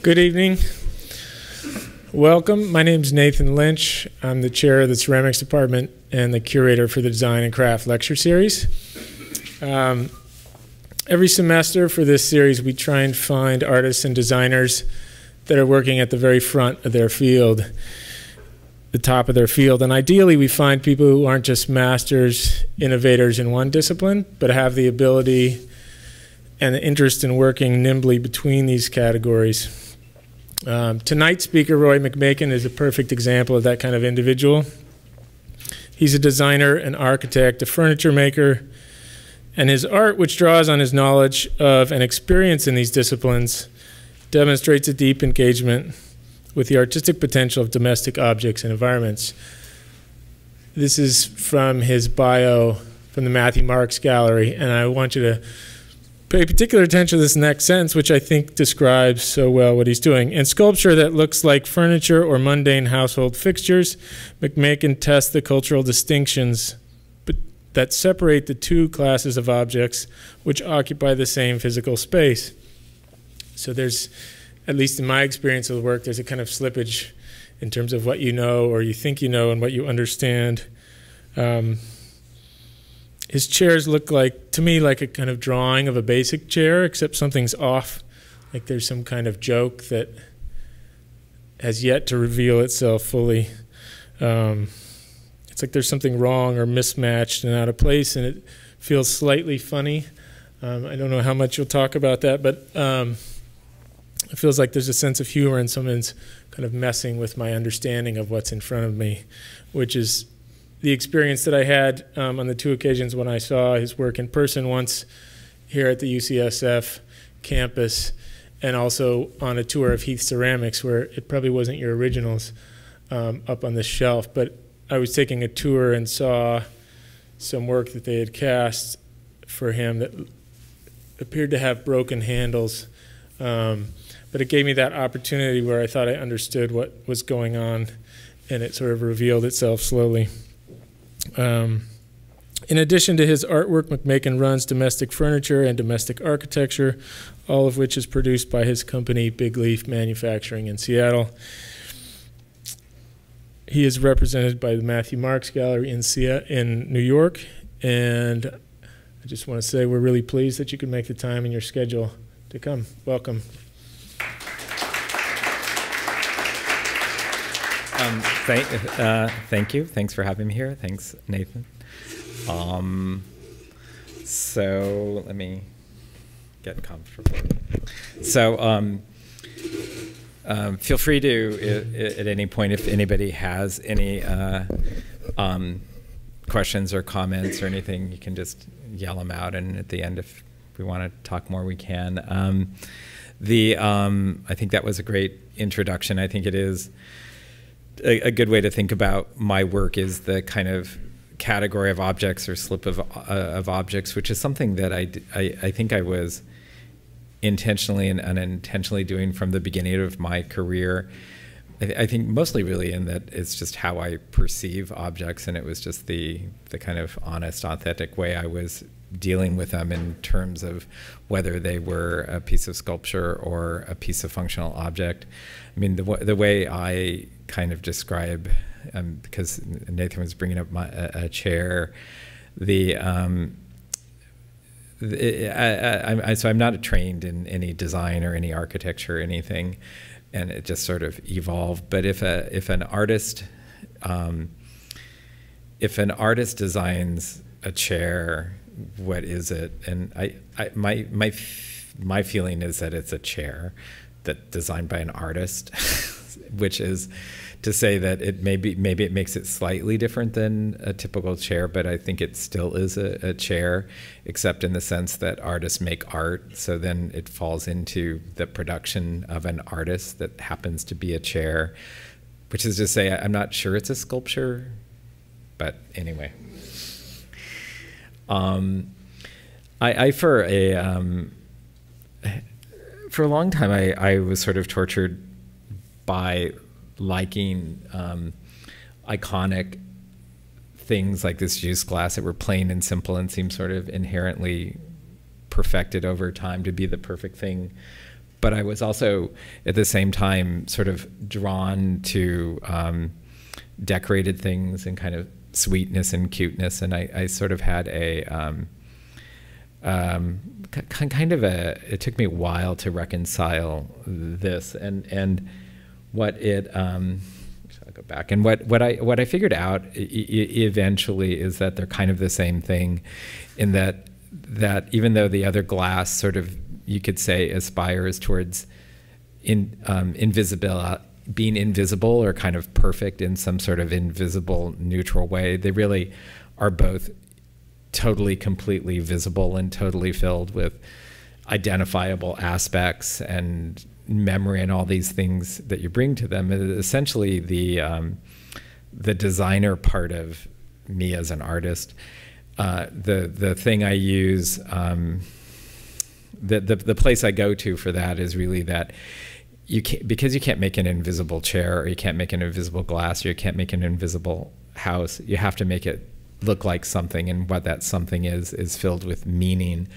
Good evening. Welcome. My name is Nathan Lynch. I'm the chair of the ceramics department and the curator for the Design and Craft lecture series. Every semester for this series, we try and find artists and designers that are working at the very front of their field, the top of their field. And ideally, we find people who aren't just masters, innovators in one discipline, but have the ability and the interest in working nimbly between these categories. Tonight's speaker, Roy McMakin, is a perfect example of that kind of individual. He's a designer, an architect, a furniture maker, and his art, which draws on his knowledge of and experience in these disciplines, demonstrates a deep engagement with the artistic potential of domestic objects and environments. This is from his bio from the Matthew Marks Gallery, and I want you to pay particular attention to this next sentence, which I think describes so well what he's doing. In sculpture that looks like furniture or mundane household fixtures, McMakin tests the cultural distinctions that separate the two classes of objects which occupy the same physical space. So there's, at least in my experience of the work, there's a kind of slippage in terms of what you know or you think you know and what you understand. His chairs look like, to me, like a kind of drawing of a basic chair, except something's off. Like there's some kind of joke that has yet to reveal itself fully. It's like there's something wrong or mismatched and out of place, and it feels slightly funny. I don't know how much you'll talk about that, but it feels like there's a sense of humor and someone's kind of messing with my understanding of what's in front of me, which is the experience that I had on the two occasions when I saw his work in person, once here at the UCSF campus and also on a tour of Heath Ceramics, where it probably wasn't your originals up on the shelf, but I was taking a tour and saw some work that they had cast for him that appeared to have broken handles, but it gave me that opportunity where I thought I understood what was going on, and it sort of revealed itself slowly. In addition to his artwork, McMakin runs domestic furniture and domestic architecture, all of which is produced by his company, Big Leaf Manufacturing in Seattle. He is represented by the Matthew Marks Gallery in New York, and I just want to say we're really pleased that you could make the time in your schedule to come. Welcome. Thank you. Thanks for having me here. Thanks, Nathan. So let me get comfortable. So feel free to, at any point, if anybody has any questions or comments or anything, you can just yell them out, and at the end, if we want to talk more, we can. I think that was a great introduction. I think it is a good way to think about my work is the kind of category of objects or slip of objects, which is something that I think I was intentionally and unintentionally doing from the beginning of my career. I think mostly really in that it's just how I perceive objects, and it was just the kind of honest, authentic way I was dealing with them in terms of whether they were a piece of sculpture or a piece of functional object. I mean, the way I kind of describe, because Nathan was bringing up a chair, so I'm not trained in any design or any architecture or anything, and it just sort of evolved. But if an artist designs a chair, what is it? And my feeling is that it's a chair that designed by an artist, which is to say that it maybe it makes it slightly different than a typical chair, but I think it still is a chair, except in the sense that artists make art, so then it falls into the production of an artist that happens to be a chair, which is to say I'm not sure it's a sculpture, but anyway. For a long time, I was sort of tortured by liking iconic things like this juice glass that were plain and simple and seemed sort of inherently perfected over time to be the perfect thing. but I was also at the same time sort of drawn to decorated things and kind of sweetness and cuteness. And I sort of had a kind of it took me a while to reconcile this and what it, I'll go back, and what I figured out eventually is that they're kind of the same thing, in that even though the other glass sort of, you could say, aspires towards invisible, being invisible or kind of perfect in some sort of invisible, neutral way, they really are both totally, completely visible and totally filled with identifiable aspects and memory and all these things that you bring to them. Essentially, the designer part of me as an artist, the thing I use, the place I go to for that is really that you can't, because you can't make an invisible chair, or you can't make an invisible glass, or you can't make an invisible house. You have to make it look like something, and what that something is filled with meaning.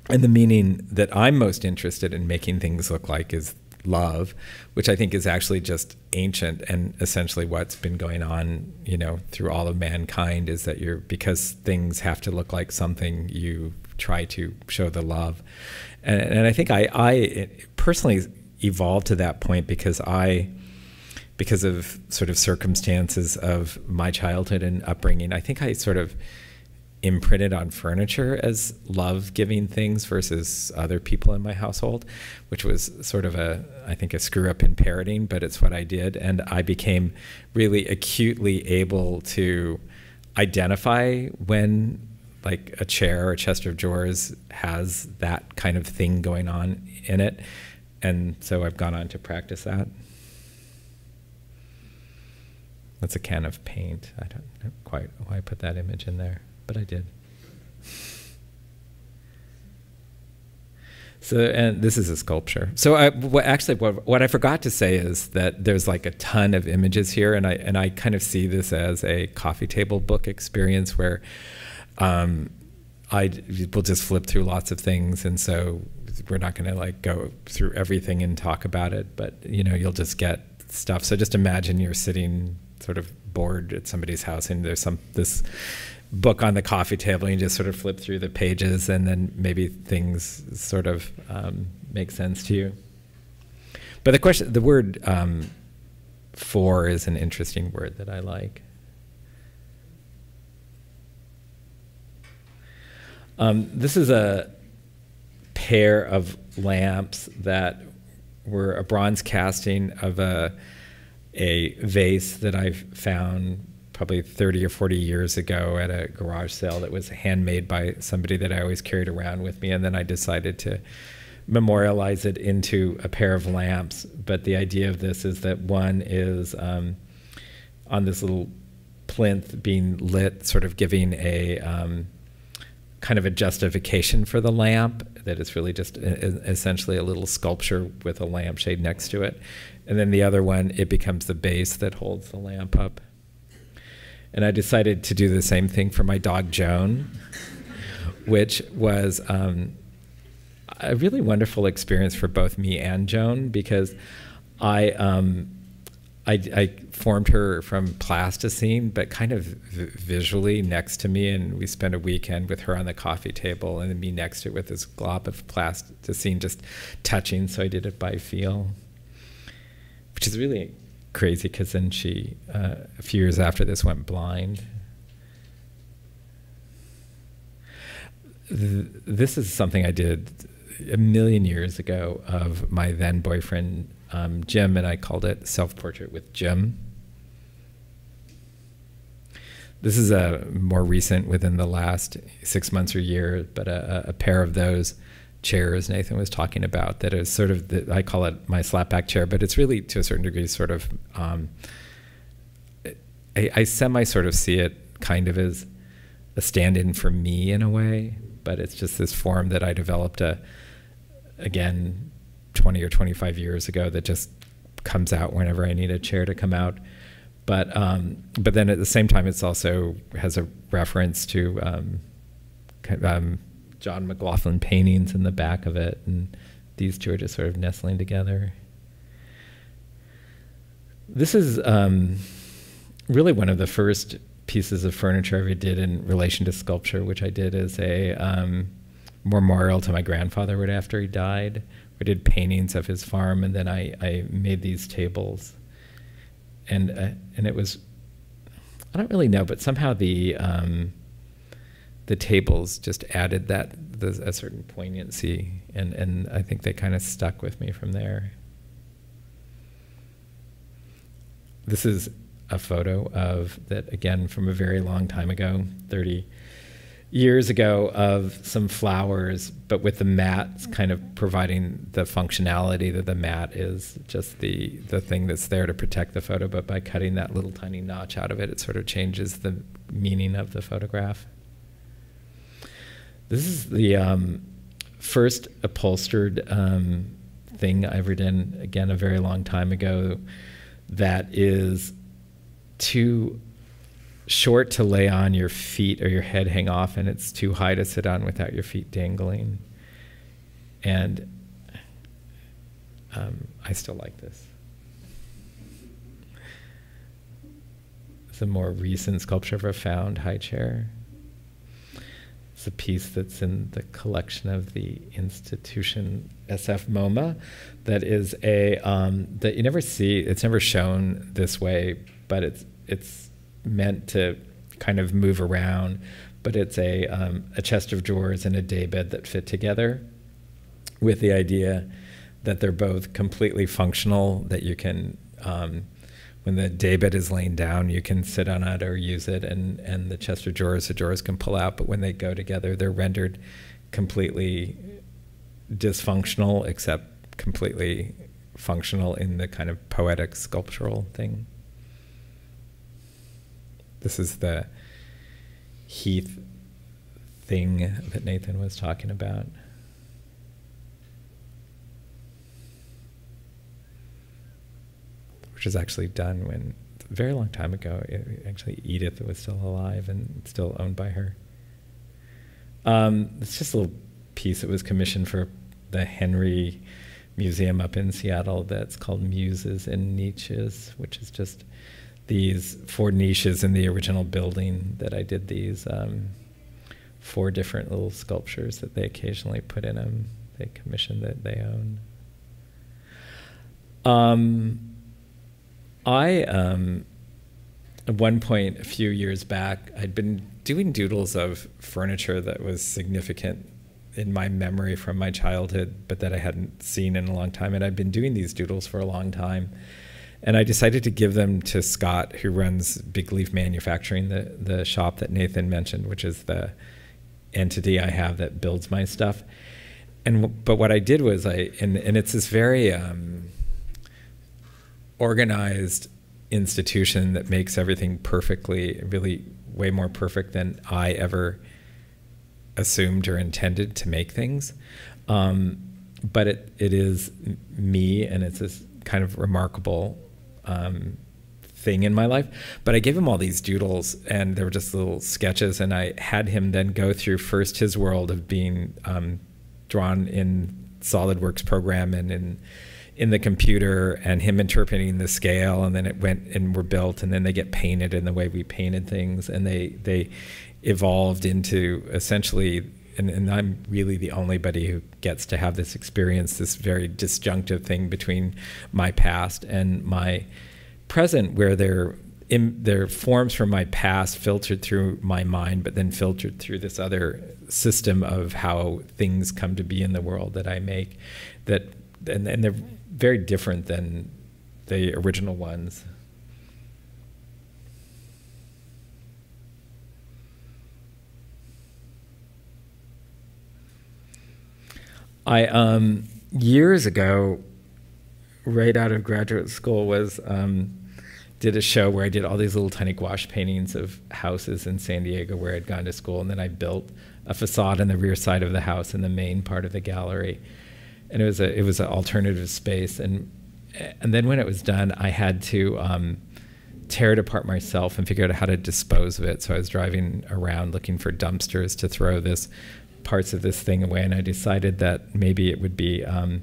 And the meaning that I'm most interested in making things look like is love, which I think is actually just ancient, and essentially what's been going on, you know, through all of mankind, is that because things have to look like something, you try to show the love. And I think I personally evolved to that point because of sort of circumstances of my childhood and upbringing, I think I sort of imprinted on furniture as love-giving things versus other people in my household, which was sort of I think a screw up in parenting, but it's what I did. And I became really acutely able to identify when, like, a chair or a chest of drawers has that kind of thing going on in it. And so I've gone on to practice that. That's a can of paint. I don't know quite why I put that image in there, but I did. So, and this is a sculpture. So what I forgot to say is that there's like a ton of images here, and I kind of see this as a coffee table book experience where we'll just flip through lots of things, and so we're not going to like go through everything and talk about it, but you know, you'll just get stuff. So just imagine you're sitting sort of bored at somebody's house, and there's this book on the coffee table, and you just sort of flip through the pages, and then maybe things sort of make sense to you. But the word for is an interesting word that I like. This is a pair of lamps that were a bronze casting of a vase that I found probably 30 or 40 years ago at a garage sale that was handmade by somebody that I always carried around with me. And then I decided to memorialize it into a pair of lamps. But the idea of this is that one is on this little plinth being lit, sort of giving a kind of a justification for the lamp, that it's really just essentially a little sculpture with a lampshade next to it. And then the other one, it becomes the base that holds the lamp up. And I decided to do the same thing for my dog Joan, which was a really wonderful experience for both me and Joan, because I formed her from plasticine, but kind of visually next to me, and we spent a weekend with her on the coffee table, and then me next to it with this glob of plasticine just touching, so I did it by feel, which is really crazy, because then she, a few years after this, went blind. This is something I did a million years ago of my then boyfriend, Jim, and I called it Self-Portrait with Jim. This is a more recent, within the last 6 months or year, but a pair of those chairs Nathan was talking about that is sort of, I call it my slapback chair, but it's really, to a certain degree, sort of, I semi sort of see it kind of as a stand-in for me in a way, but it's just this form that I developed, again, 20 or 25 years ago, that just comes out whenever I need a chair to come out. But then at the same time, it's also has a reference to John McLaughlin paintings in the back of it, and these two are just sort of nestling together. This is really one of the first pieces of furniture I ever did in relation to sculpture, which I did as a memorial to my grandfather right after he died. We did paintings of his farm, and then I made these tables. And it was, I don't really know, but somehow the tables just added a certain poignancy, and I think they kind of stuck with me from there. This is a photo of that, again, from a very long time ago, 30 years ago, of some flowers, but with the mat kind of providing the functionality that the mat is just the thing that's there to protect the photo, but by cutting that little tiny notch out of it, it sort of changes the meaning of the photograph. This is the first upholstered thing I ever did, again, a very long time ago, that is too short to lay on your feet or your head hang off, and it's too high to sit on without your feet dangling. And I still like this. It's a more recent sculpture I've found, high chair. It's a piece that's in the collection of the institution SF MoMA that is a, that you never see, it's never shown this way, but it's meant to kind of move around, but it's a chest of drawers and a daybed that fit together with the idea that they're both completely functional, that you can, when the daybed is laying down, you can sit on it or use it, and the chest of drawers, the drawers can pull out, but when they go together, they're rendered completely dysfunctional, except completely functional in the kind of poetic sculptural thing. This is the Heath thing that Nathan was talking about. Which was actually done when, a very long time ago, actually Edith was still alive and still owned by her. It's just a little piece that was commissioned for the Henry Museum up in Seattle that's called Muses and Niches, which is just these 4 niches in the original building that I did these 4 different little sculptures that they occasionally put in them. They commissioned that they own. At one point, a few years back, I'd been doing doodles of furniture that was significant in my memory from my childhood, but that I hadn't seen in a long time. And I'd been doing these doodles for a long time. And I decided to give them to Scott, who runs Big Leaf Manufacturing, the shop that Nathan mentioned, which is the entity I have that builds my stuff. But what I did was and it's this very organized institution that makes everything perfectly, really way more perfect than I ever assumed or intended to make things. But it is me, and it's this kind of remarkable thing in my life. But I gave him all these doodles, and they were just little sketches, and I had him then go through first his world of being drawn in SolidWorks program and in the computer, and him interpreting the scale, and then it went and were built, and then they get painted in the way we painted things, and they evolved into essentially, and I'm really the only buddy who gets to have this experience, this very disjunctive thing between my past and my present, where they're forms from my past filtered through my mind, but then filtered through this other system of how things come to be in the world that I make, and they're very different than the original ones. I years ago, right out of graduate school, did a show where I did all these little tiny gouache paintings of houses in San Diego where I'd gone to school, and then I built a facade on the rear side of the house in the main part of the gallery. And it was an alternative space, and then when it was done, I had to tear it apart myself and figure out how to dispose of it. So I was driving around looking for dumpsters to throw this parts of this thing away, and I decided that maybe it would be, and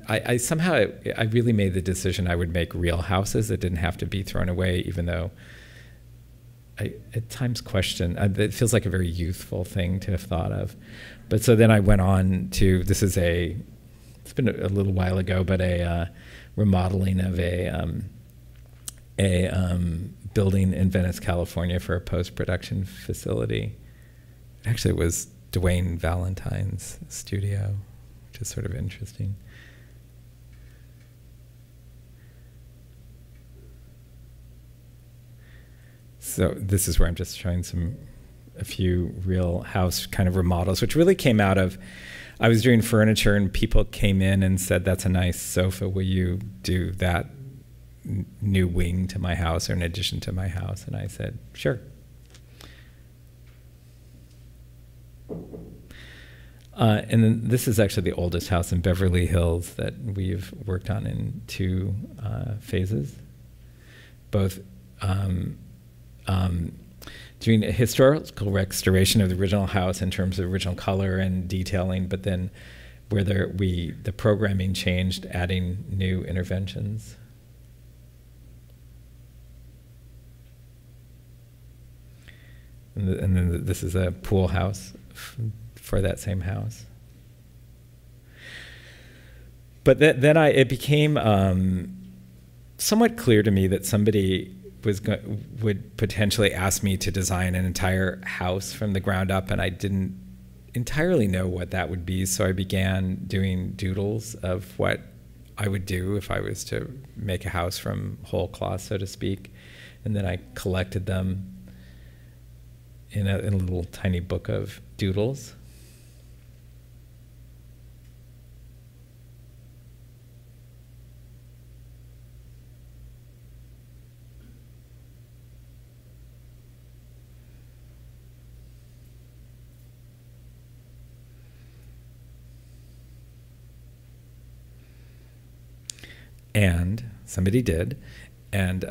I somehow, I really made the decision I would make real houses that didn't have to be thrown away, even though I at times question, it feels like a very youthful thing to have thought of. But so then I went on to, it's been a little while ago, but a remodeling of a building in Venice, California for a post-production facility. Actually, it was Dwayne Valentine's studio, which is sort of interesting. So this is where I'm just showing a few real house kind of remodels, which really came out of, I was doing furniture and people came in and said, that's a nice sofa, will you do that new wing to my house or an addition to my house? And I said, sure. And then this is actually the oldest house in Beverly Hills that we've worked on in 2 phases, both doing a historical restoration of the original house in terms of original color and detailing, but then where the programming changed, adding new interventions. And then this is a pool house for that same house. But then it became somewhat clear to me that somebody would potentially ask me to design an entire house from the ground up, and I didn't entirely know what that would be, so I began doing doodles of what I would do if I was to make a house from whole cloth, so to speak, and then I collected them in a little tiny book of doodles. And somebody did, and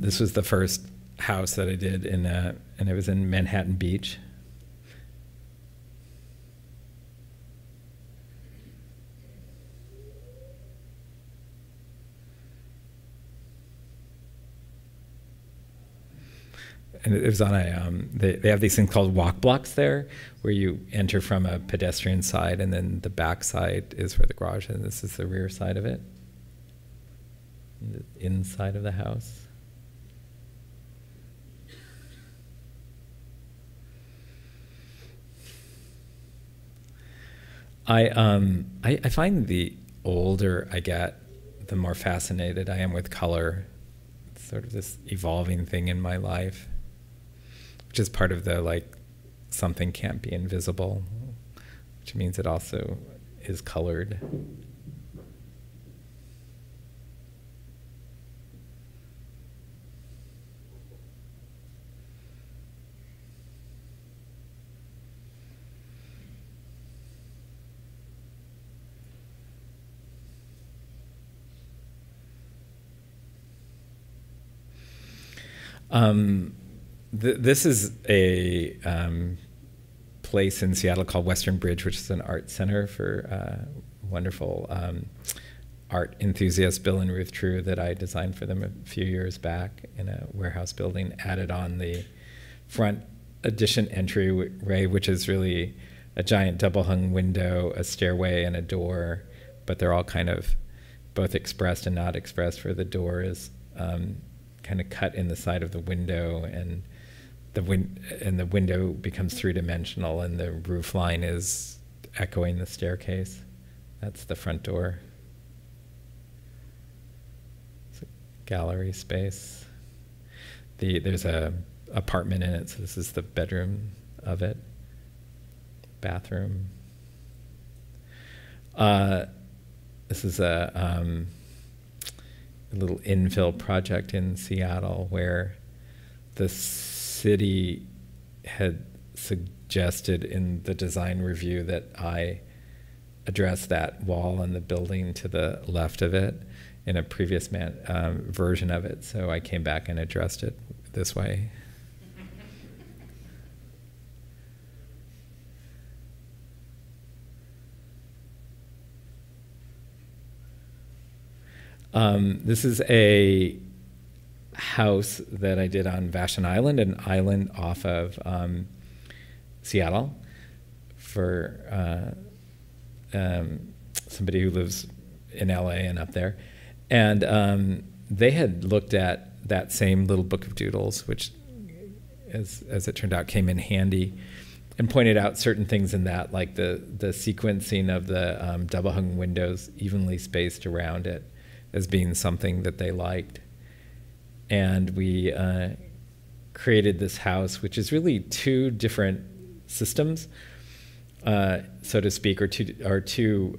this was the first house that I did and it was in Manhattan Beach. And it was on they have these things called walk blocks there, where you enter from a pedestrian side, and then the back side is where the garage is, and this is the rear side of it. The inside of the house. I find the older I get, the more fascinated I am with color. It's sort of this evolving thing in my life, which is part of the, like, something can't be invisible, which means it also is colored. This is a place in Seattle called Western Bridge, which is an art center for wonderful art enthusiasts, Bill and Ruth True, that I designed for them a few years back in a warehouse building, added on the front addition entryway, which is really a giant double-hung window, a stairway, and a door, but they're all kind of both expressed and not expressed, where the door is kind of cut in the side of the window, and the window becomes three-dimensional, and the roof line is echoing the staircase. That's the front door. It's a gallery space. There's a apartment in it, so this is the bedroom of it. Bathroom. This is a little infill project in Seattle where the city had suggested in the design review that I address that wall and the building to the left of it in a previous version of it. So I came back and addressed it this way. This is a house that I did on Vashon Island, an island off of Seattle, for somebody who lives in LA and up there. And they had looked at that same little book of doodles, which, as it turned out, came in handy, and pointed out certain things in that, like the sequencing of the double hung windows evenly spaced around it, as being something that they liked. And we created this house, which is really two different systems, so to speak, or two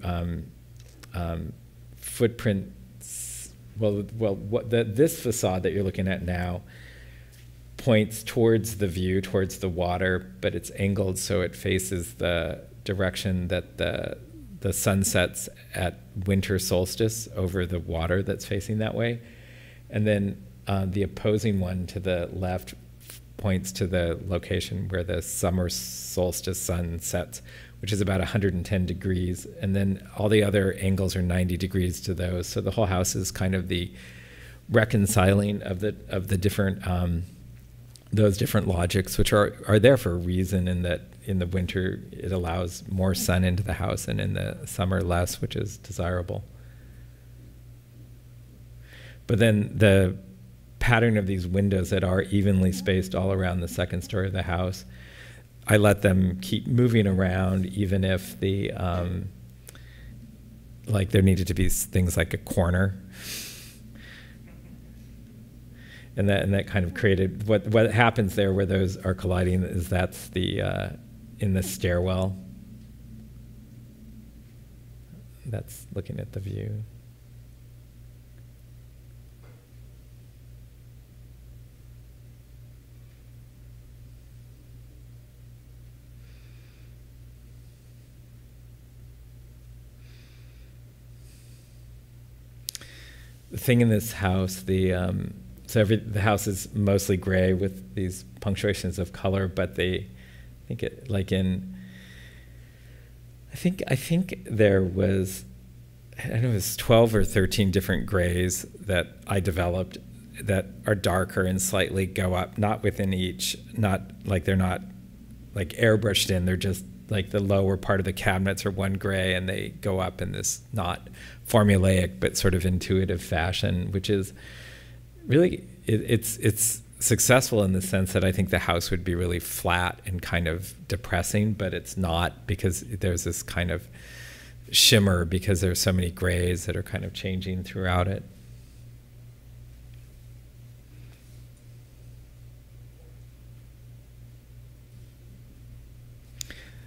footprints. This facade that you're looking at now points towards the view, towards the water, but it's angled so it faces the direction that the sun sets at winter solstice over the water that's facing that way. And then the opposing one to the left points to the location where the summer solstice sun sets, which is about 110 degrees. And then all the other angles are 90 degrees to those. So the whole house is kind of the reconciling of the different those different logics, which are there for a reason, in that in the winter it allows more sun into the house, and in the summer less, which is desirable. But then the pattern of these windows that are evenly spaced all around the second story of the house, I let them keep moving around, even if the like there needed to be things like a corner. And that kind of created what happens there, where those are colliding, is that's the in the stairwell. That's looking at the view. The thing in this house, so the house is mostly gray with these punctuations of color, but I think there was, I don't know, it was 12 or 13 different grays that I developed that are darker and slightly go up, not within each, not like they're not like airbrushed in, they're just like the lower part of the cabinets are one gray and they go up in this not formulaic but sort of intuitive fashion, which is really, it's successful in the sense that I think the house would be really flat and kind of depressing, but it's not, because there's this kind of shimmer because there's so many grays that are kind of changing throughout it.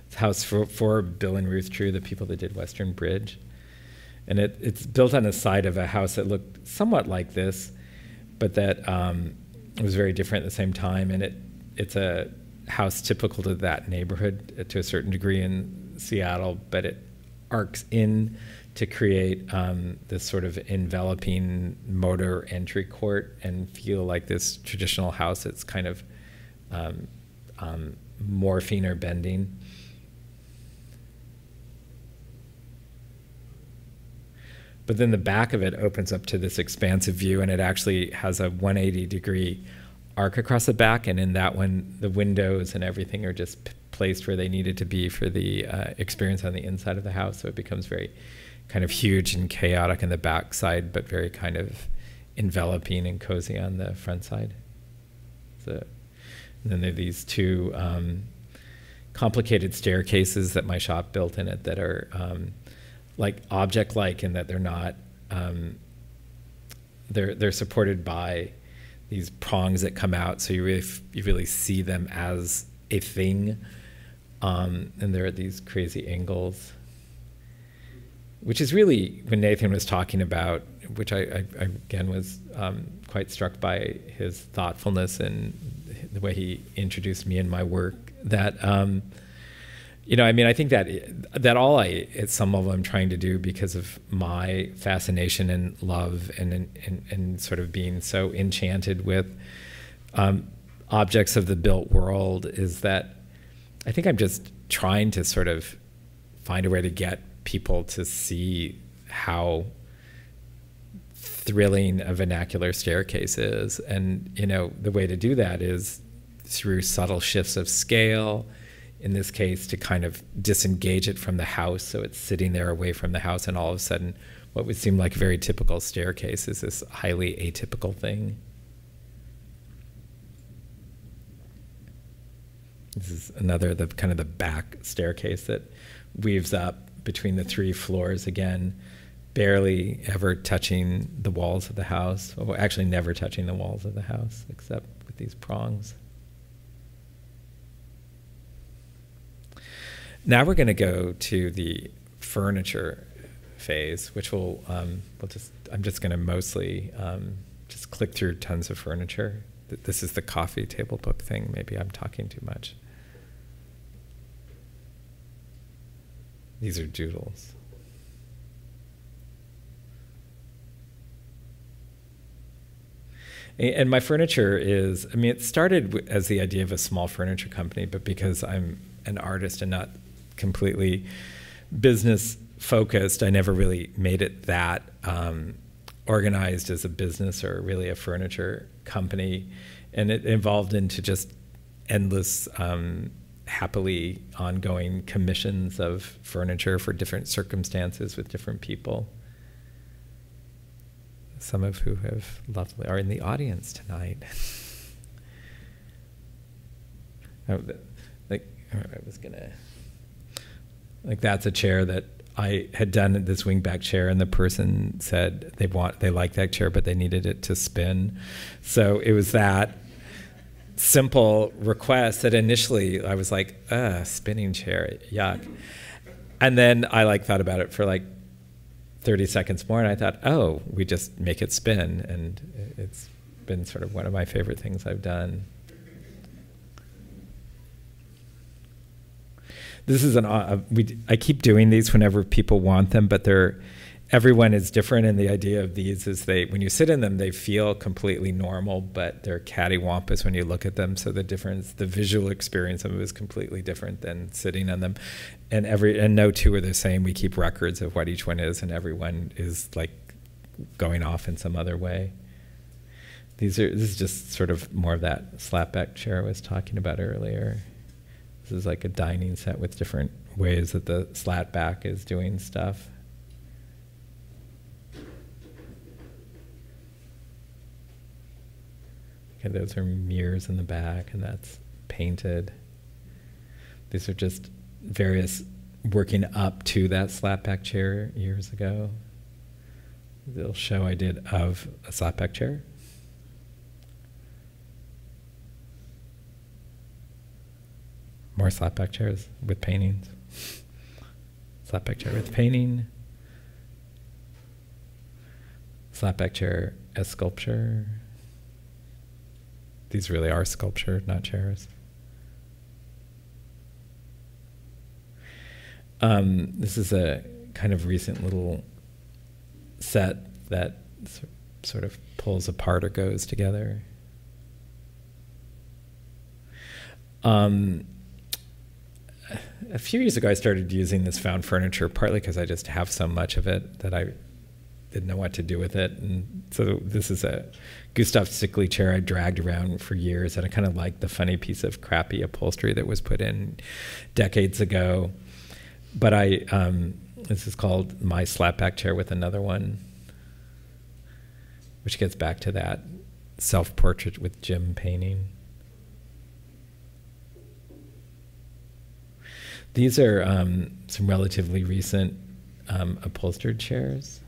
It's a house for Bill and Ruth True, the people that did Western Bridge. And it's built on the side of a house that looked somewhat like this, but that it was very different at the same time. And it's a house typical to that neighborhood to a certain degree in Seattle, but it arcs in to create this sort of enveloping motor entry court and feel like this traditional house that's kind of morphing or bending. But then the back of it opens up to this expansive view, and it actually has a 180-degree arc across the back. And in that one, the windows and everything are just placed where they needed to be for the experience on the inside of the house. So it becomes very kind of huge and chaotic in the back side, but very kind of enveloping and cozy on the front side. So, and then there are these two complicated staircases that my shop built in it that are like object-like, in that they're not, they're supported by these prongs that come out, so you really see them as a thing, and they're at these crazy angles, which is really, when Nathan was talking about, which I again was quite struck by his thoughtfulness and the way he introduced me and my work, that you know, I mean, I think that all at some level I'm trying to do, because of my fascination and love and sort of being so enchanted with objects of the built world, is that I think I'm just trying to sort of find a way to get people to see how thrilling a vernacular staircase is. And, you know, the way to do that is through subtle shifts of scale, in this case, to kind of disengage it from the house, so it's sitting there away from the house, and all of a sudden what would seem like a very typical staircase is this highly atypical thing. This is another, the kind of the back staircase that weaves up between the 3 floors, again, barely ever touching the walls of the house, or actually never touching the walls of the house, except with these prongs. Now we're going to go to the furniture phase, which will, I'm just going to mostly just click through tons of furniture. This is the coffee table book thing. Maybe I'm talking too much. These are doodles. And my furniture is, I mean, it started as the idea of a small furniture company, but because I'm an artist and not completely business focused, I never really made it that organized as a business or really a furniture company. And it evolved into just endless, happily ongoing commissions of furniture for different circumstances with different people. Some of who have lovely are in the audience tonight. Like that's a chair that I had done, this wingback chair, and the person said they like that chair, but they needed it to spin. So it was that simple request that initially I was like, spinning chair, yuck. And then I like thought about it for like 30 seconds more, and I thought, oh, we just make it spin, and it's been sort of one of my favorite things I've done. This is I keep doing these whenever people want them, but everyone is different, and the idea of these is when you sit in them, they feel completely normal, but they're cattywampus when you look at them. So the visual experience of them is completely different than sitting on them. And no two are the same. We keep records of what each one is, and everyone is like going off in some other way. This is just sort of more of that slapback chair I was talking about earlier. This is like a dining set with different ways that the slat back is doing stuff. Okay, those are mirrors in the back, and that's painted. These are just various working up to that slapback chair years ago. The little show I did of a slapback chair. More slapback chairs with paintings. Slapback chair with painting. Slapback chair as sculpture. These really are sculpture, not chairs. This is a kind of recent little set that sort of pulls apart or goes together. A few years ago, I started using this found furniture, partly because I just have so much of it that I didn't know what to do with it. And so this is a Gustav Stickley chair I dragged around for years, and I kind of like the funny piece of crappy upholstery that was put in decades ago. But this is called my slapback chair with another one, which gets back to that self-portrait with Jim painting. These are some relatively recent upholstered chairs.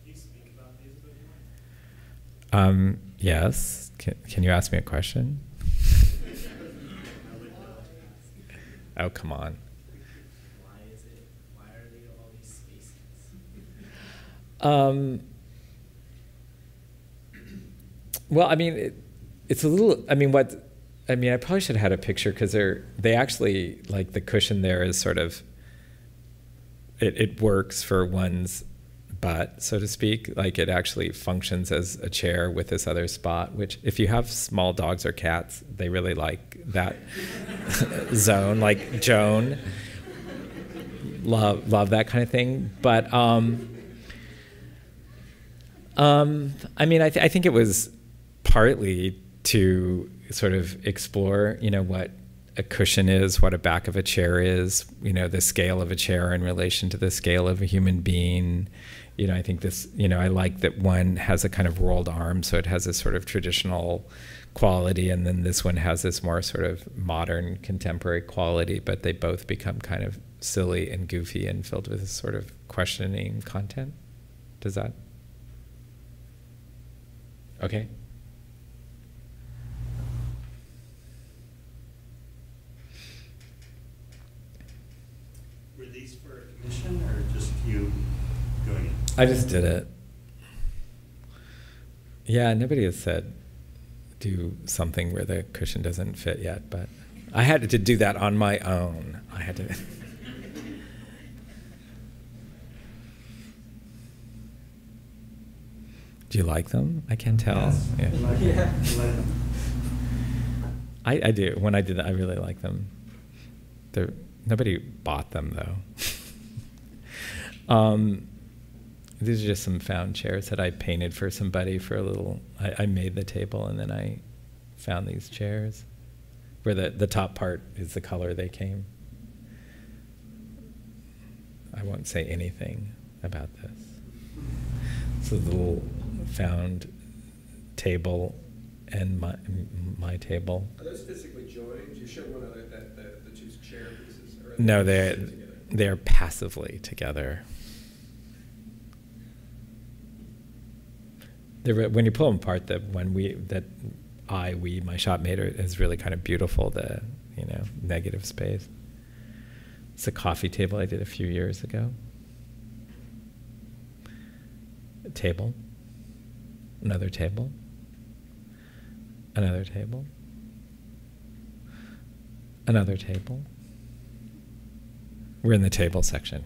Can you speak about these a bit more? Yes. Can you ask me a question? Oh, come on. Well, I mean, it's a little, I probably should have had a picture, because they actually, like the cushion there is sort of, it works for one's butt, so to speak. Like it actually functions as a chair with this other spot, which if you have small dogs or cats, they really like that zone, like Joan. Love that kind of thing. But I mean, I think it was partly to sort of explore, you know, what a cushion is, what a back of a chair is, you know, the scale of a chair in relation to the scale of a human being. You know, I think this, you know, I like that one has a kind of rolled arm, so it has this sort of traditional quality, and then this one has this more sort of modern contemporary quality, but they both become kind of silly and goofy and filled with this sort of questioning content. Does that? Okay. Were these for a commission or just you doing it? I just did it. Yeah, nobody has said do something where the cushion doesn't fit yet, but I had to do that on my own. I had to. Do you like them? I can't tell. Yes. Yeah. Yeah. I do. When I did that, I really like them. Nobody bought them though. These are just some found chairs that I painted for somebody for a little. I made the table and then I found these chairs where the top part is the color they came. I won't say anything about this. So the little found table and my table. Are those physically joined? You showed one other that the two chair pieces. Or No, they're passively together. When you pull them apart, my shop made it is really kind of beautiful. The negative space. It's a coffee table I did a few years ago. A table. Another table. Another table. Another table. We're in the table section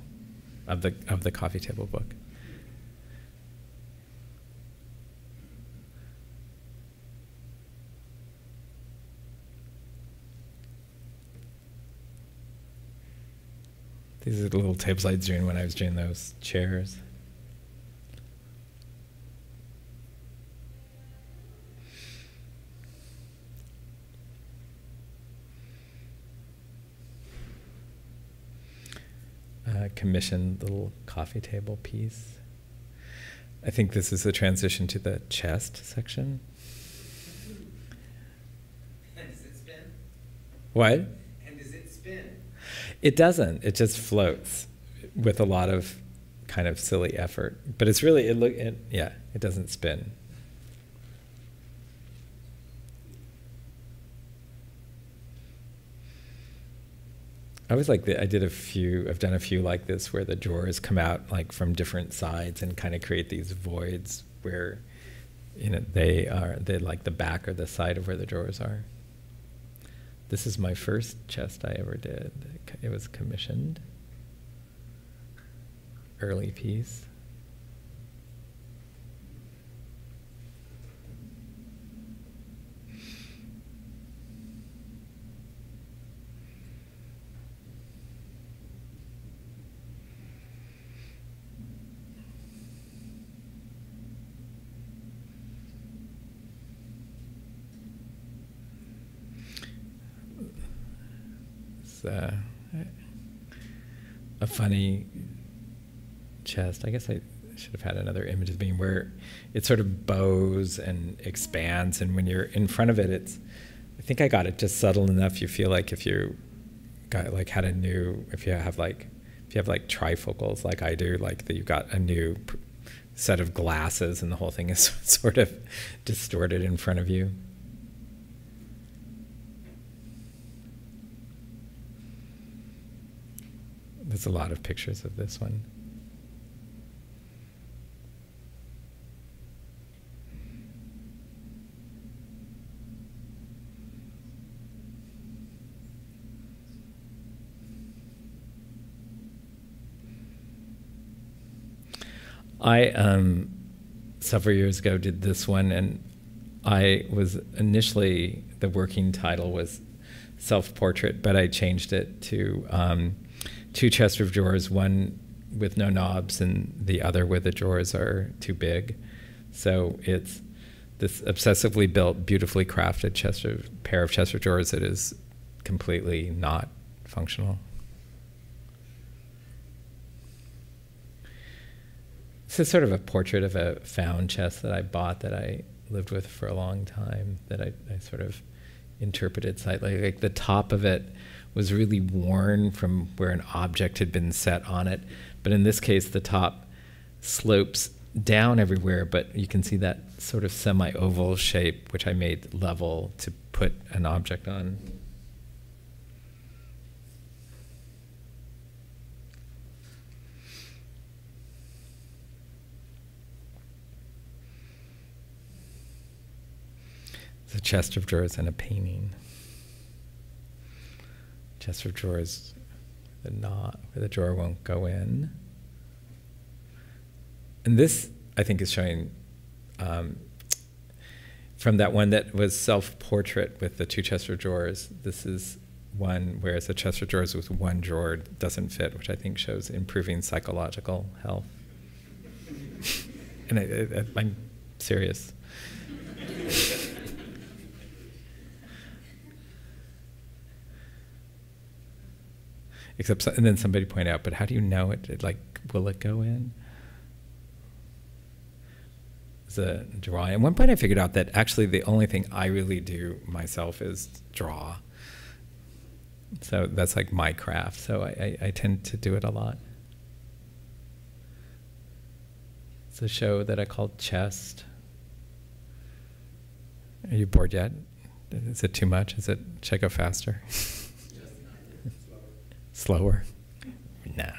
of the coffee table book. These are the little tables I was doing when I was doing those chairs. Commissioned little coffee table piece. I think this is the transition to the chest section. And does it spin? What? And does it spin? It doesn't. It just floats with a lot of kind of silly effort. But it's really, it doesn't spin. I was like, I've done a few like this where the drawers come out like from different sides and kind of create these voids where, they're like the back or the side of where the drawers are. This is my first chest I ever did. It was commissioned. Early piece. A funny chest. I guess I should have had another image of being where it sort of bows and expands, and when you're in front of it, I think I got it just subtle enough. You feel like if you got if you have trifocals like I do, like that you've got a new set of glasses and the whole thing is sort of distorted in front of you. There's a lot of pictures of this one. I, several years ago, did this one, and I was initially, the working title was self-portrait, but I changed it to 2 chests of drawers, one with no knobs and the other where the drawers are too big. So it's this obsessively built, beautifully crafted pair of chest of drawers that is completely not functional. This is sort of a portrait of a found chest that I bought that I lived with for a long time, that I sort of interpreted slightly. Like the top of it was really worn from where an object had been set on it. But in this case, the top slopes down everywhere, but you can see that sort of semi-oval shape, which I made level to put an object on. It's a chest of drawers and a painting. Chest of drawers, the knot where the drawer won't go in. And this, I think, is showing from that one that was self-portrait with the 2 chest of drawers. This is one where it's a chest of drawers with 1 drawer doesn't fit, which I think shows improving psychological health. And I'm serious. Except, and then somebody pointed out, but how do you know it like, will it go in? It's a drawing. At one point I figured out that actually the only thing I really do myself is draw. So that's like my craft. So I tend to do it a lot. It's a show that I called Chest. Are you bored yet? Is it too much? Should I go faster? Slower? No.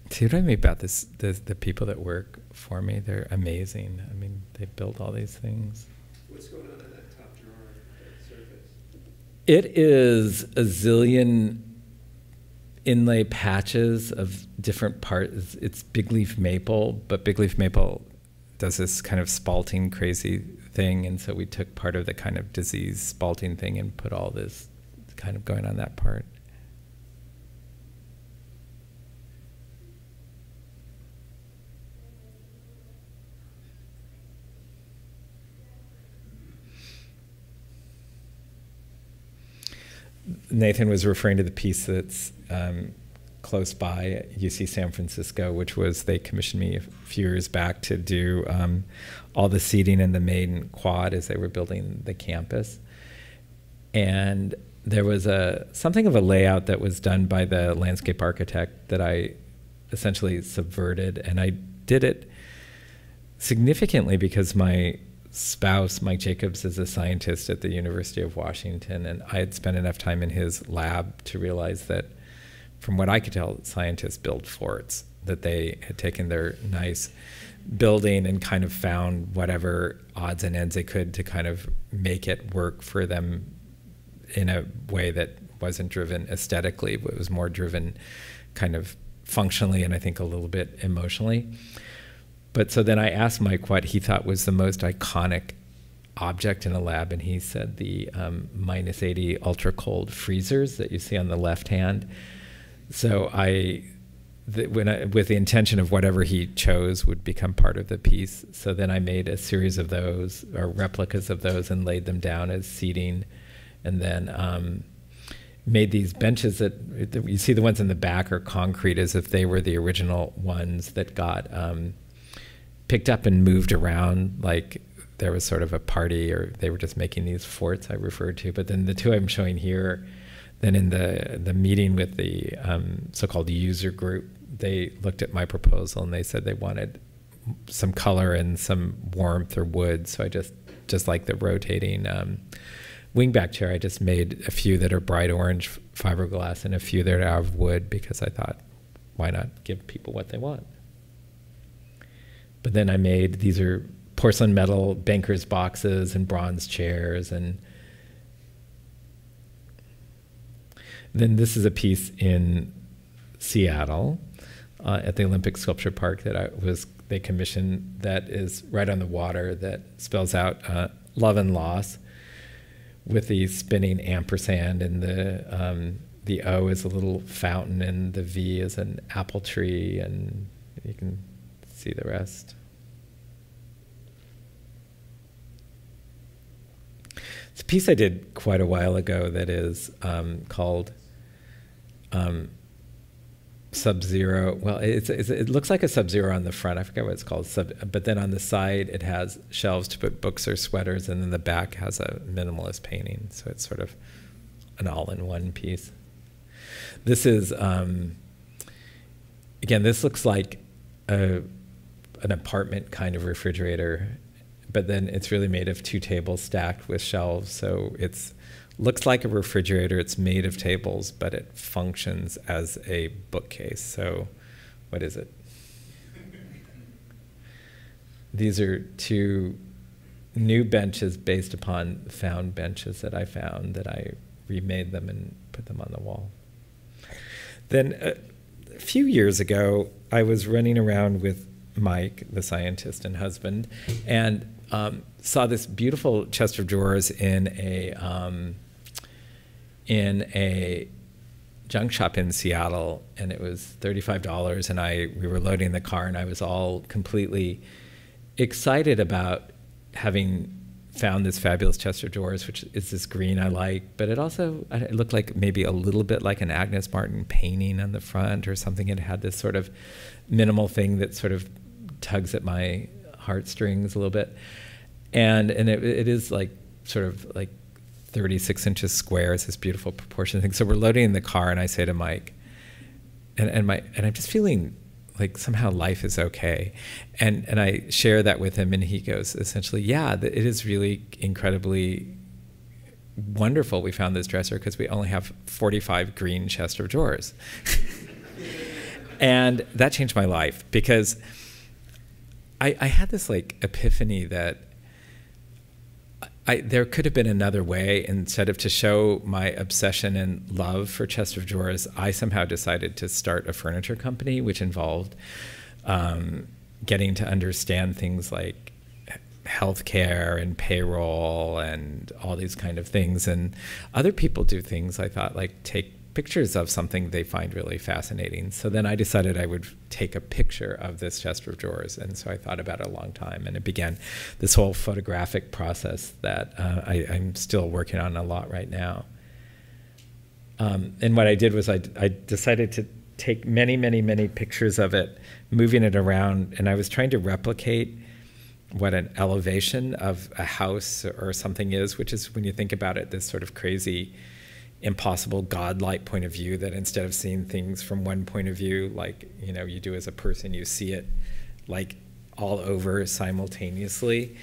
See what I mean about this? The people that work for me, they're amazing. I mean, they build all these things. What's going on in that top drawer, that surface? It is a zillion inlay patches of different parts. It's big leaf maple, but big leaf maple does this kind of spalting crazy thing, and so we took part of the kind of disease spalting thing and put all this kind of going on that part. Nathan was referring to the piece that's close by at UC San Francisco, which was, they commissioned me a few years back to do all the seating in the main quad as they were building the campus. And there was something of a layout that was done by the landscape architect that I essentially subverted, and I did it significantly because my spouse, Mike Jacobs, is a scientist at the University of Washington, and I had spent enough time in his lab to realize that, from what I could tell, scientists build forts, that they had taken their nice building and kind of found whatever odds and ends they could to kind of make it work for them in a way that wasn't driven aesthetically, but was more driven kind of functionally and I think a little bit emotionally. But so then I asked Mike what he thought was the most iconic object in a lab, and he said the -80 ultra cold freezers that you see on the left hand. So with the intention of whatever he chose would become part of the piece. So then I made a series of those, or replicas of those, and laid them down as seating, and then made these benches that you see, the ones in the back are concrete as if they were the original ones that got picked up and moved around, like there was sort of a party, or they were just making these forts I referred to. But then the two I'm showing here, then in the meeting with the so-called user group, they looked at my proposal and they said they wanted some color and some warmth or wood. So I just like the rotating wingback chair, I just made a few that are bright orange fiberglass and a few that are out of wood, because I thought, why not give people what they want? But then I made, these are porcelain metal banker's boxes and bronze chairs. And then this is a piece in Seattle at the Olympic Sculpture Park that they commissioned, that is right on the water, that spells out love and loss with the spinning ampersand, and the O is a little fountain and the V is an apple tree, and you can see the rest. It's a piece I did quite a while ago that is called Sub-Zero. Well, it looks like a Sub-Zero on the front. I forget what it's called. But then on the side, it has shelves to put books or sweaters, and then the back has a minimalist painting. So it's sort of an all-in-one piece. This is, again, this looks like an apartment kind of refrigerator, but then it's really made of 2 tables stacked with shelves. So it's looks like a refrigerator. It's made of tables, but it functions as a bookcase. So what is it? These are 2 new benches based upon found benches that I found, that I remade them and put them on the wall. Then a few years ago, I was running around with Mike, the scientist and husband, and saw this beautiful chest of drawers in a junk shop in Seattle, and it was $35, and we were loading the car, and I was all completely excited about having found this fabulous chest of drawers, which is this green I like, but it looked like maybe a little bit like an Agnes Martin painting on the front or something. It had this sort of minimal thing that sort of tugs at my heartstrings a little bit. And it is like sort of like 36 inches square. It's this beautiful proportion thing. So we're loading in the car, and I say to Mike, and I'm just feeling like somehow life is okay. And I share that with him, and he goes essentially, yeah, it is really incredibly wonderful we found this dresser, because we only have 45 green chest of drawers. And that changed my life, because I had this like epiphany that there could have been another way. Instead of to show my obsession and love for chest of drawers, I somehow decided to start a furniture company, which involved getting to understand things like healthcare and payroll and all these kind of things. And other people do things, I thought, like take pictures of something they find really fascinating. So then I decided I would take a picture of this chest of drawers. And so I thought about it a long time, and it began this whole photographic process that I'm still working on a lot right now. And what I did was I decided to take many, many, many pictures of it, moving it around, and I was trying to replicate what an elevation of a house or something is, which is, when you think about it, this sort of crazy, impossible godlike point of view, that instead of seeing things from one point of view, like you do as a person, you see it like all over simultaneously.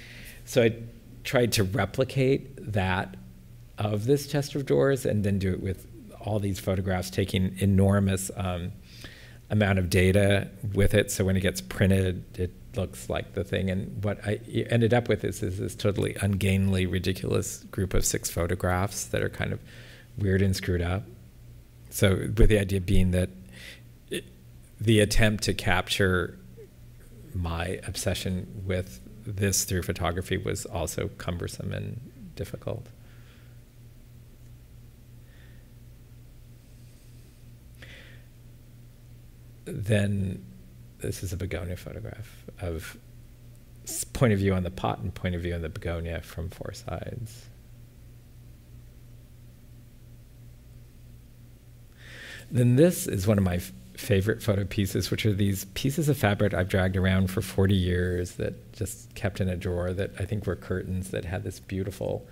So I tried to replicate that of this chest of drawers, and then do it with all these photographs, taking enormous amount of data with it. So when it gets printed, it looks like the thing. And what I ended up with is this totally ungainly, ridiculous group of 6 photographs that are kind of weird and screwed up. So with the idea being that the attempt to capture my obsession with this through photography was also cumbersome and difficult. Then this is a begonia photograph of point of view on the pot and point of view on the begonia from 4 sides. Then this is one of my favorite photo pieces, which are these pieces of fabric I've dragged around for 40 years that just kept in a drawer, that I think were curtains that had this beautiful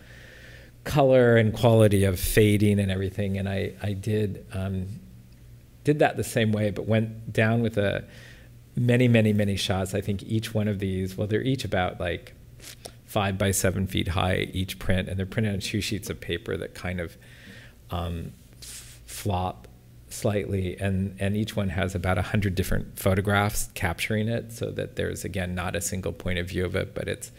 color and quality of fading and everything. And I did that the same way, but went down with many, many, many shots. I think each one of these, well, they're each about like 5 by 7 feet high, each print, and they're printed on 2 sheets of paper that kind of flop slightly, and each one has about 100 different photographs capturing it, so that there's, again, not a single point of view of it, but it's,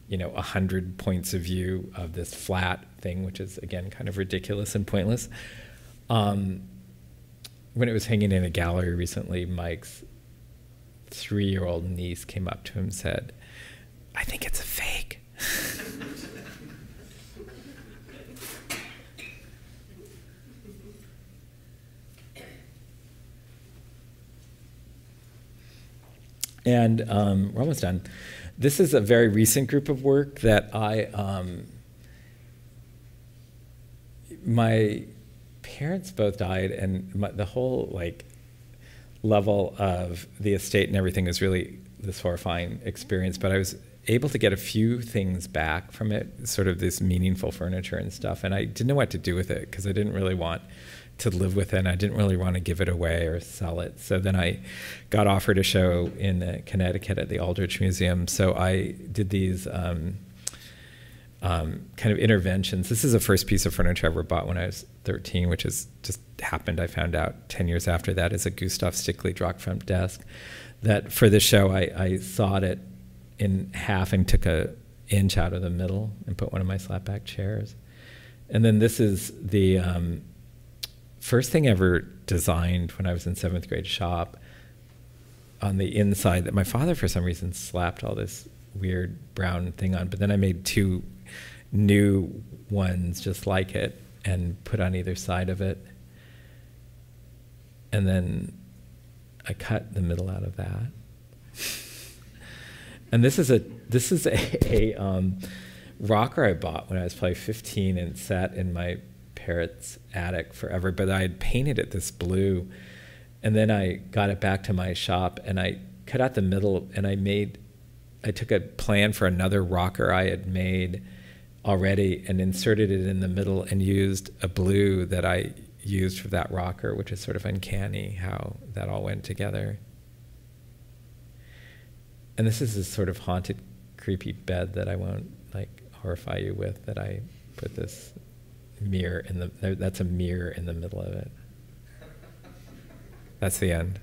100 points of view of this flat thing, which is, again, kind of ridiculous and pointless. When it was hanging in a gallery recently, Mike's 3-year-old niece came up to him and said, "I think it's a fake." And we're almost done. This is a very recent group of work that my parents both died, and the whole level of the estate and everything is really this horrifying experience. But I was able to get a few things back from it, sort of this meaningful furniture and stuff, and I didn't know what to do with it because I didn't really want to live with it, and I didn't really want to give it away or sell it. So then I got offered a show in Connecticut at the Aldrich Museum. So I did these kind of interventions. This is the first piece of furniture I ever bought when I was 13, which is just happened, I found out 10 years after that, is a Gustav Stickley drop front desk. That for this show, I sawed it in half and took an inch out of the middle and put one of my slapback chairs. And then this is the first thing I ever designed when I was in 7th grade shop, on the inside, that my father for some reason slapped all this weird brown thing on, but then I made 2 new ones just like it and put on either side of it. And then I cut the middle out of that. And this is a rocker I bought when I was probably 15 and sat in my parrot's attic forever, but I had painted it this blue, and then I got it back to my shop and I cut out the middle, and I took a plan for another rocker I had made already and inserted it in the middle and used a blue that I used for that rocker, which is sort of uncanny how that all went together. And this is this sort of haunted, creepy bed that I won't horrify you with, that I put this mirror that's a mirror in the middle of it. That's the end.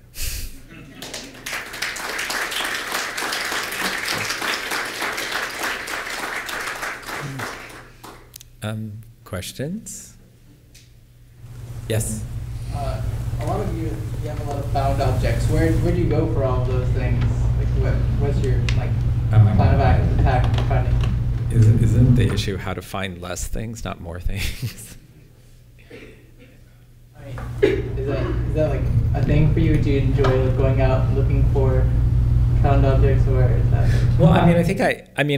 Questions? Yes? A lot of you have a lot of found objects. Where do you go for all of those things? What's your plan of attack for finding? Isn't the issue how to find less things, not more things? I mean, is that a thing for you? Do you enjoy going out looking for found objects, or is that? Well, I mean,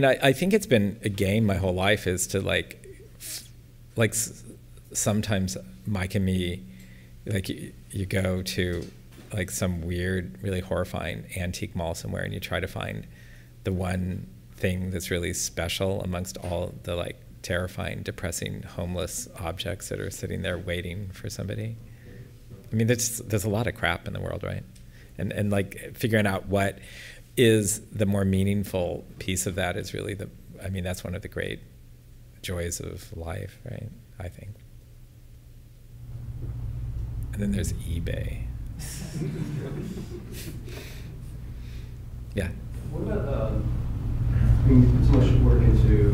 I think it's been a game my whole life, is to sometimes Mike and me, you go to some weird, really horrifying antique mall somewhere, and you try to find the one thing that's really special amongst all the terrifying, depressing, homeless objects that are sitting there waiting for somebody. I mean, there's a lot of crap in the world, right? And figuring out what is the more meaningful piece of that is really that's one of the great joys of life, right? I think. And then there's eBay. Yeah. What about, you put so much work into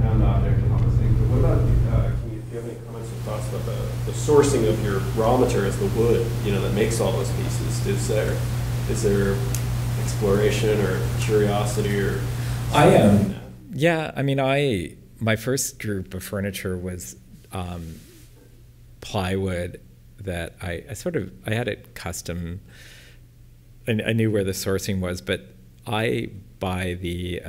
found object encompassing, but what about, do you have any comments or thoughts about the sourcing of your raw materials, the wood, that makes all those pieces? Is there exploration or curiosity or? Yeah, I mean, my first group of furniture was plywood that I had it custom, and I knew where the sourcing was, but I, by the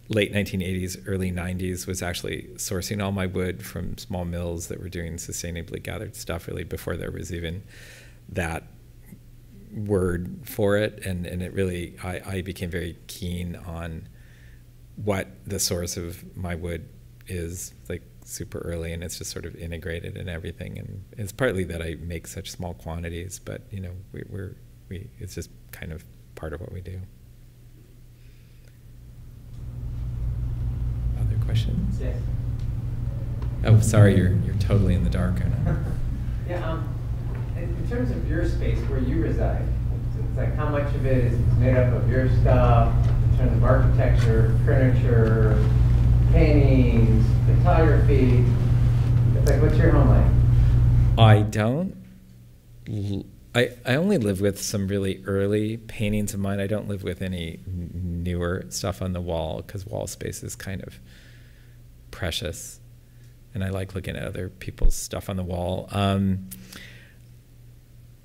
late 1980s, early 90s, was actually sourcing all my wood from small mills that were doing sustainably gathered stuff, really before there was even that word for it. And it really, I became very keen on what the source of my wood is, super early, and it's just sort of integrated in everything. And it's partly that I make such small quantities, but it's just kind of part of what we do. Other questions? Yes. Oh, sorry, you're totally in the dark. I know. Yeah. terms of your space where you reside, it's like how much of it is made up of your stuff in terms of architecture, furniture, paintings, photography? It's like, what's your home like? I don't. I only live with some really early paintings of mine. I don't live with any newer stuff on the wall because wall space is kind of precious, and I like looking at other people's stuff on the wall.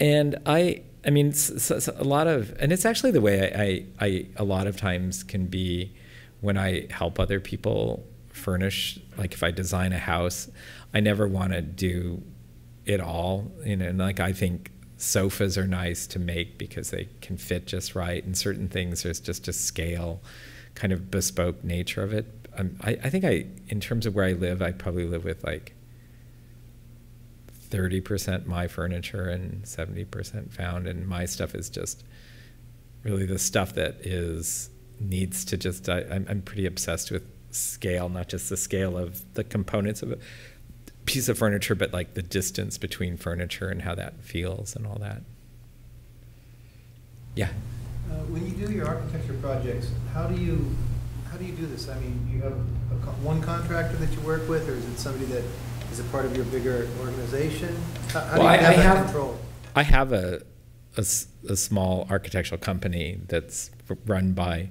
And I mean, so a lot of, and it's actually the way I a lot of times can be when I help other people furnish. Like if I design a house, I never want to do it all, you know. And like I think sofas are nice to make because they can fit just right, and certain things there's just a scale, kind of bespoke nature of it. I think in terms of where I live, I probably live with like 30% my furniture and 70% found, and my stuff is just really the stuff that needs to just, I'm pretty obsessed with scale, not just the scale of the components of a piece of furniture, but like the distance between furniture and how that feels and all that. Yeah. When you do your architecture projects, how do you do this? I mean, do you have one contractor that you work with, or is it somebody that is a part of your bigger organization? How do you have that control? I have a small architectural company that's run by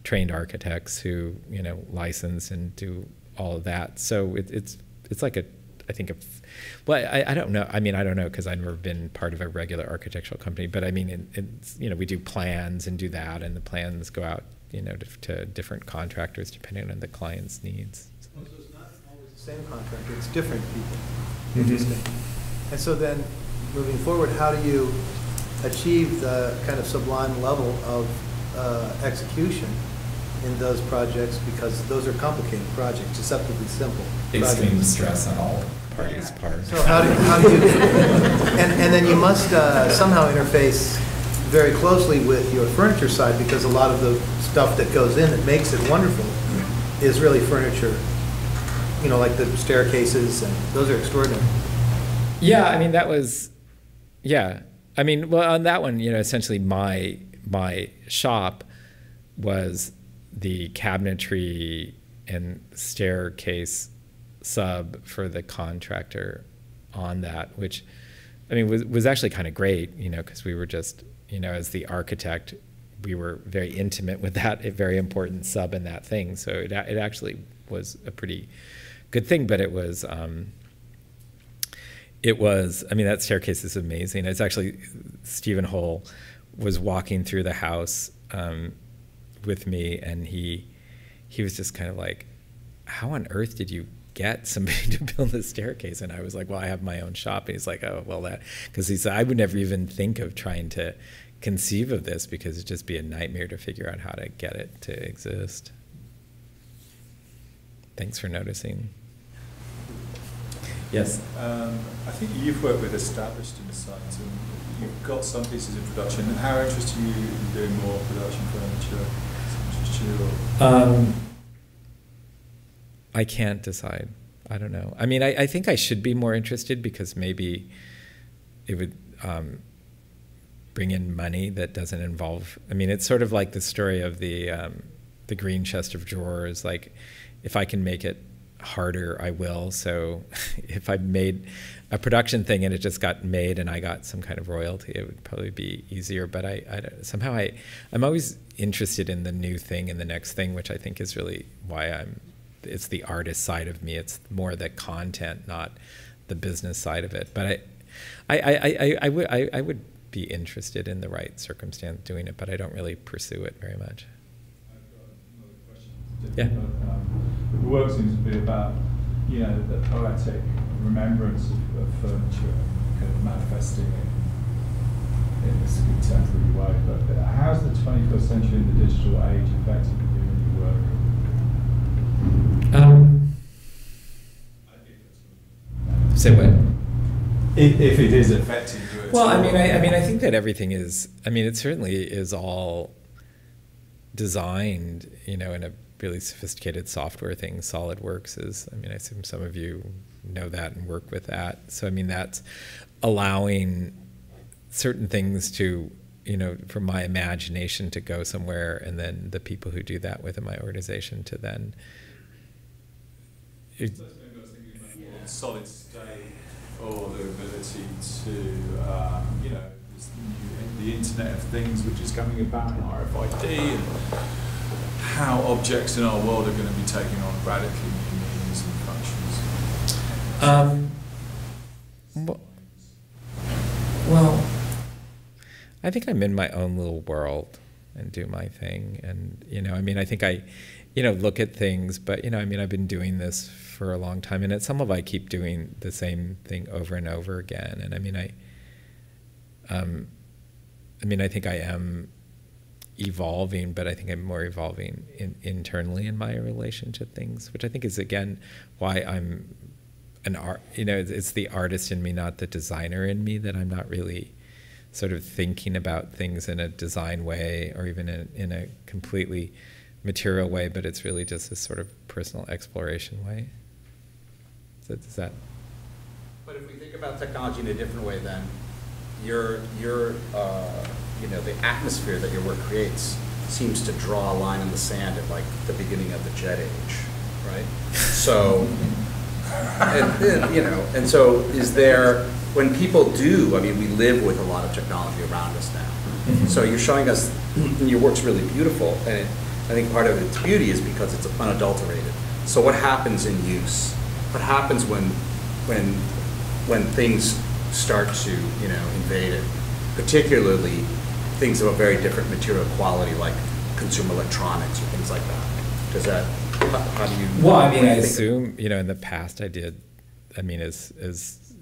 trained architects who, you know, license and do all of that. So it's like I don't know. I mean, I don't know because I've never been part of a regular architectural company, but I mean, it's, you know, we do plans and do that, and the plans go out, you know, to different contractors depending on the client's needs. So it's not always the same contractor, it's different people. Interesting. And so then, moving forward, how do you achieve the kind of sublime level of execution in those projects, because those are complicated projects, deceptively simple. Extreme stress on all parties' part. So how do you, and then you must somehow interface very closely with your furniture side, because a lot of the stuff that goes in that makes it wonderful is really furniture, you know, like the staircases, and those are extraordinary. Yeah, I mean, that was, yeah. I mean, well, on that one, you know, essentially my shop was the cabinetry and staircase sub for the contractor on that, which, I mean, was actually kind of great, you know, because we were just, you know, as the architect, we were very intimate with that, a very important sub in that thing. So it actually was a pretty good thing, but it was, I mean, that staircase is amazing. It's actually, Stephen Hull was walking through the house with me, and he was just kind of like, how on earth did you get somebody to build a staircase? And I was like, well, I have my own shop. And he's like, oh, well, that, because he said, I would never even think of trying to conceive of this, because it'd just be a nightmare to figure out how to get it to exist. Thanks for noticing. Yes? I think you've worked with established sites, and you've got some pieces in production. How interested are you in doing more production furniture? I can't decide. I don't know. I mean, I think I should be more interested, because maybe it would bring in money that doesn't involve, I mean, it's sort of like the story of the green chest of drawers. Like, if I can make it harder, I will. So if I made a production thing and it just got made and I got some kind of royalty, it would probably be easier. But somehow I'm always interested in the new thing and the next thing, which I think is really why it's the artist side of me. It's more the content, not the business side of it. But I would be interested in the right circumstance doing it, but I don't really pursue it very much. I've got another question. Yeah. The work seems to be about, you know, the poetic remembrance of furniture, kind of manifesting it in this contemporary way. But how's the 21st century and the digital age affecting you and your work? Say what? If it is affecting you. Well, I mean, I think that everything is. I mean, it certainly is all designed, you know, in a really sophisticated software thing. SolidWorks is. I mean, I assume some of you know that and work with that. So I mean, that's allowing certain things to, for my imagination to go somewhere, and then the people who do that within my organization to then. Solid state, or the ability to, the Internet of Things, which is coming about in RFID, and how objects in our world are going to be taking on radically new meanings and functions. Well, I think I'm in my own little world and do my thing, and I think I, look at things, but I've been doing this for a long time, and at some level I keep doing the same thing over and over again, and I think I am evolving, but I think I'm more evolving internally in my relation to things, which I think is again why I'm an art. It's the artist in me, not the designer in me, that I'm not really sort of thinking about things in a design way or even in a completely material way, but it's really just this sort of personal exploration way. Does that? But if we think about technology in a different way, then the atmosphere that your work creates seems to draw a line in the sand at like the beginning of the jet age, right? So, and so is there, when people do, we live with a lot of technology around us now. Mm-hmm. So you're showing us, your work's really beautiful, and I think part of its beauty is because it's unadulterated. So what happens in use? What happens when things start to, invade it? Particularly things of a very different material quality, like consumer electronics or things like that. Does that? How do you? Well, I assume in the past I did. As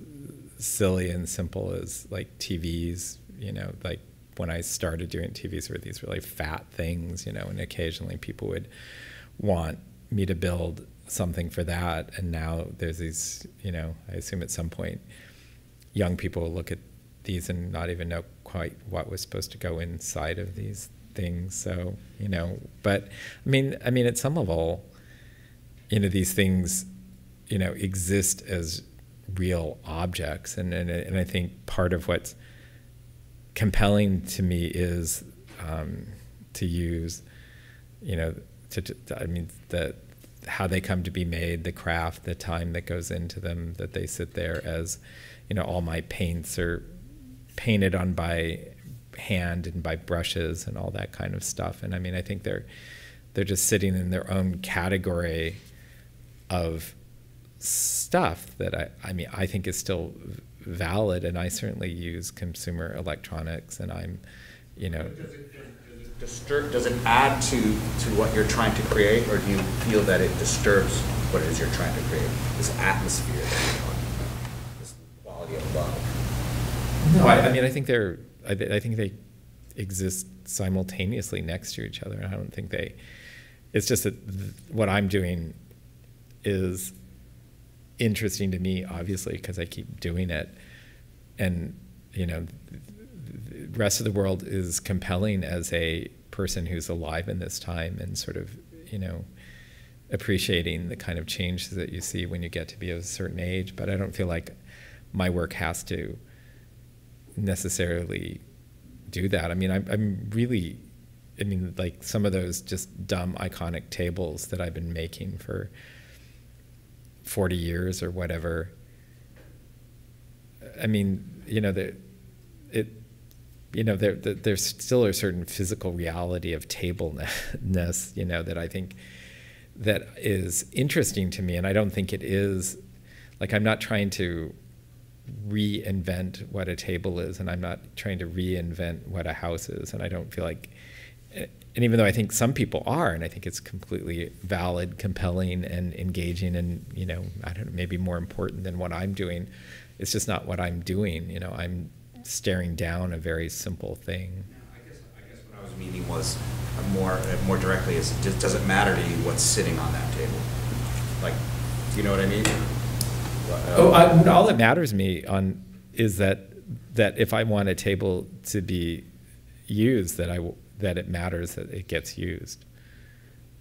silly and simple as like TVs. Like when I started doing TVs, were these really fat things. And occasionally people would want me to build something for that, and now there's these. I assume at some point, young people will look at these and not even know quite what was supposed to go inside of these things. So, but at some level, these things, exist as real objects. And I think part of what's compelling to me is to use, how they come to be made, the craft, the time that goes into them, that they sit there as, all my paints are painted on by hand and by brushes and all that kind of stuff. And I think they're just sitting in their own category of stuff that I think is still valid. And I certainly use consumer electronics, and I'm, Does it add to what you're trying to create, or do you feel that it disturbs what it is you're trying to create? This atmosphere that you're talking about, this quality of love. No, I think I think they exist simultaneously next to each other. I don't think it's just that what I'm doing is interesting to me, obviously, because I keep doing it. And, the rest of the world is compelling as a person who's alive in this time and sort of, appreciating the kind of changes that you see when you get to be of a certain age. But I don't feel like my work has to necessarily do that. I'm really, like some of those just dumb iconic tables that I've been making for 40 years or whatever. There's still a certain physical reality of tableness, that I think that is interesting to me. And I don't think it is, like, I'm not trying to reinvent what a table is, and I'm not trying to reinvent what a house is. And I don't feel like, and even though I think some people are, and I think it's completely valid, compelling, and engaging, and I don't know, maybe more important than what I'm doing, it's just not what I'm doing. I'm staring down a very simple thing. I guess what I was meaning was more directly is, does it matter to you what's sitting on that table? Like, do you know what I mean? All that matters to me is that if I want a table to be used, that it matters that it gets used.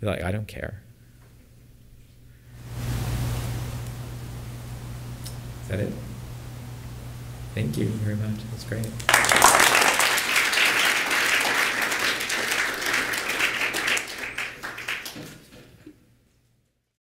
Like, I don't care. Is that it? Thank you very much. That's great.